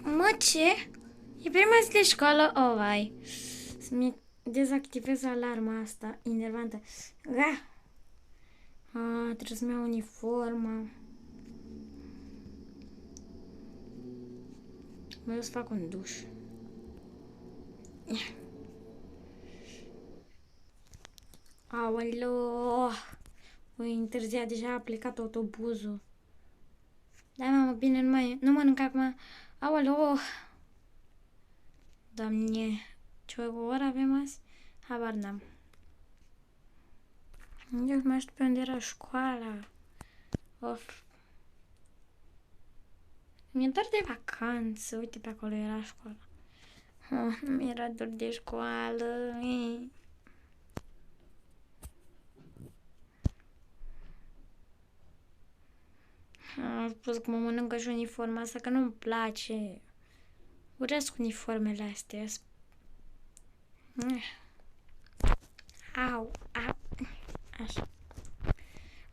Mă, ce? E prima zi de școală? Oh, vai. Să-mi dezactivez alarma asta enervantă. Trebuie să-mi iau uniforma. Mă duc să fac un duș. Aoleo! Voi întârzia, deja a plecat autobuzul. Da, mamă, bine, nu mănânc acum. Aoleo! Doamne, ce oră avem azi? Habar n-am. Eu mai știu pe unde era școala. Of. Mi-e dor de vacanță. Uite, pe acolo era școala. Oh, nu mi-era dor de școală. Am spus că mă mănâncă și uniforma asta, că nu-mi place. Urăsc uniformele astea. Au, au. Așa.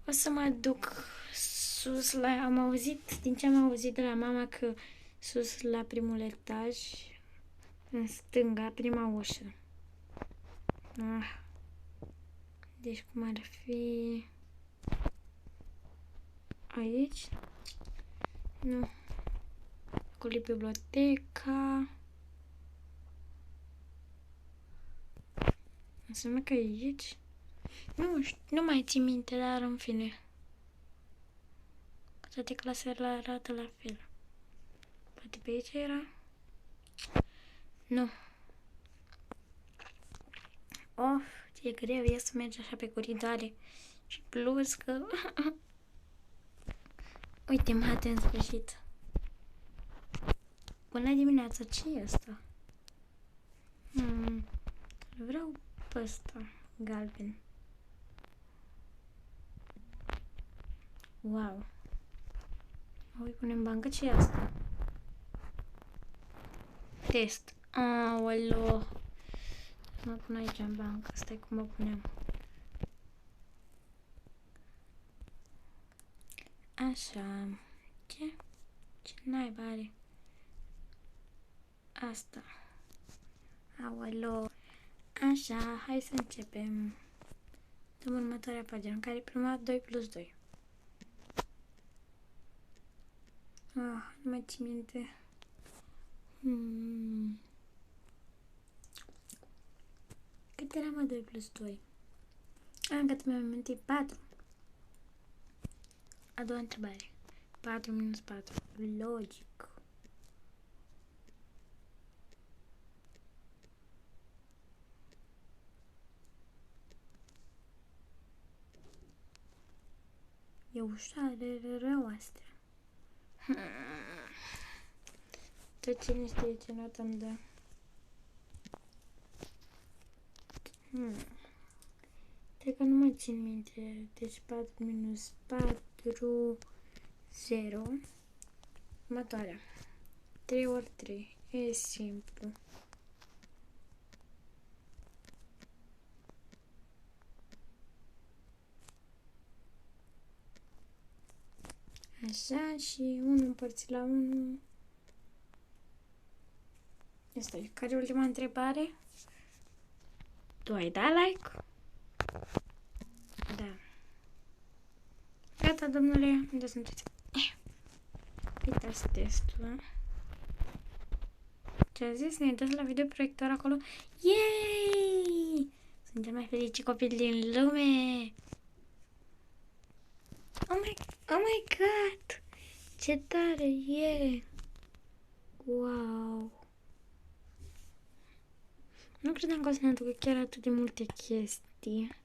O să mă duc sus la... Am auzit, din ce am auzit de la mama, că sus la primul etaj, în stânga, prima ușă. Deci cum ar fi... Aici? Nu. Acolo e biblioteca. Înseamnă că e aici? Nu știu, nu mai țin minte, dar în fine. Toate clasele arată la fel. Poate pe aici era? Nu. Of, ce greu e să mergi așa pe coridoare. Și plus că... Uite, mate, în sfârșit. Bună dimineața, ce e asta? Vreau pe ăsta, galben. Wow. Ui, punem bancă, ce e asta? Test. Aoleo. Mă pun aici în bancă. Stai cum mă punem. Așa. Ce? Ce naiba are? Asta. Aoleo. Așa, hai să începem. Dăm următoarea pagină, în care prima 2 plus 2. Nu mai țin minte. Cât era, mă, 2 plus 2? Cât mi-am amintit, 4. A doua întrebare. 4 minus 4. Logic. E ușoare, rău astea. Tot cine știe ce notă îmi dă. Cred că nu mai țin minte. Deci 4 minus 4, 0. Următoarea. 3 ori 3. E simplu. Așa, și 1 împărțit la 1. Asta e. Care e ultima întrebare? Tu ai dat like? Da. Gata, domnule. Unde sunteți? Uitați testul. Ce a zis? Ne uitați la videoproiector acolo. Yay! Sunt cel mai fericit copil din lume. Oh my god! Ce tare e! Wow! Nu credeam că o să ne aducă chiar atât de multe chestii.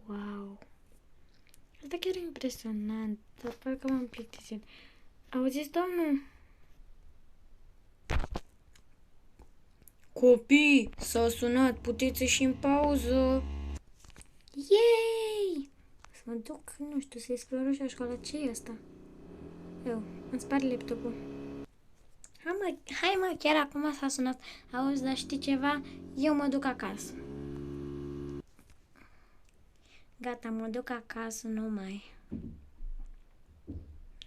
Wow! Asta chiar e impresionant, dar parcă m-am plictisit. Auziți, domnul? Copii, s-au sunat, puteți ieși în pauză. Yay! Să mă duc, nu știu, să-i scriu roșia școală. Ce e asta? Eu, îmi spart laptopul. Hai mă, chiar acum s-a sunat. Auzi, dar știi ceva? Eu mă duc acasă. Gata, mă duc acasă, nu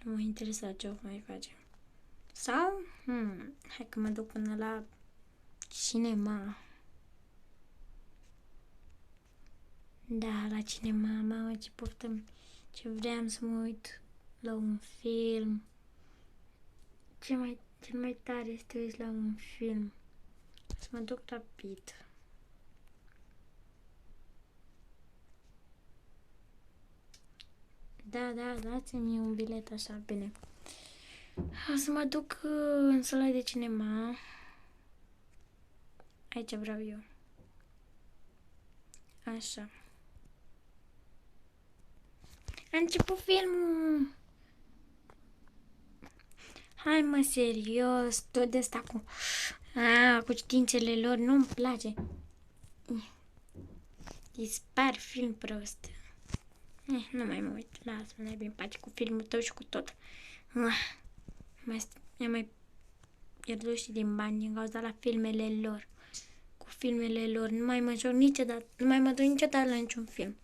mă interesa ce o mai facem. Sau, hai că mă duc până la cinema. Da, la cinema, mamă, ce poftă, ce vreau să mă uit la un film. Cel mai tare este uiți la un film. Să mă duc rapid. Da, dați-mi un bilet așa, bine. O să mă duc în sala de cinema. Aici vreau eu. Așa. A început filmul. Hai mă, serios, tot de asta cu științele lor nu-mi place. Dispar film prost. Nu mai mă uit, lasă-mă, n-ai bine pace cu filmul tău și cu tot. Mi-am mai pierdut și din bani din cauza la filmele lor. Cu filmele lor, nu mai mă joc niciodată, nu mai mă duc niciodată la niciun film.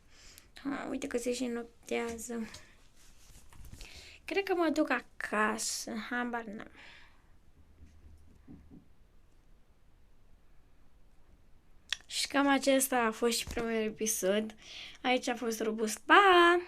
Uite că se și noptează. Cred că mă duc acasă, habar n-am. Și cam acesta a fost și primul episod. Aici a fost Robust. Pa!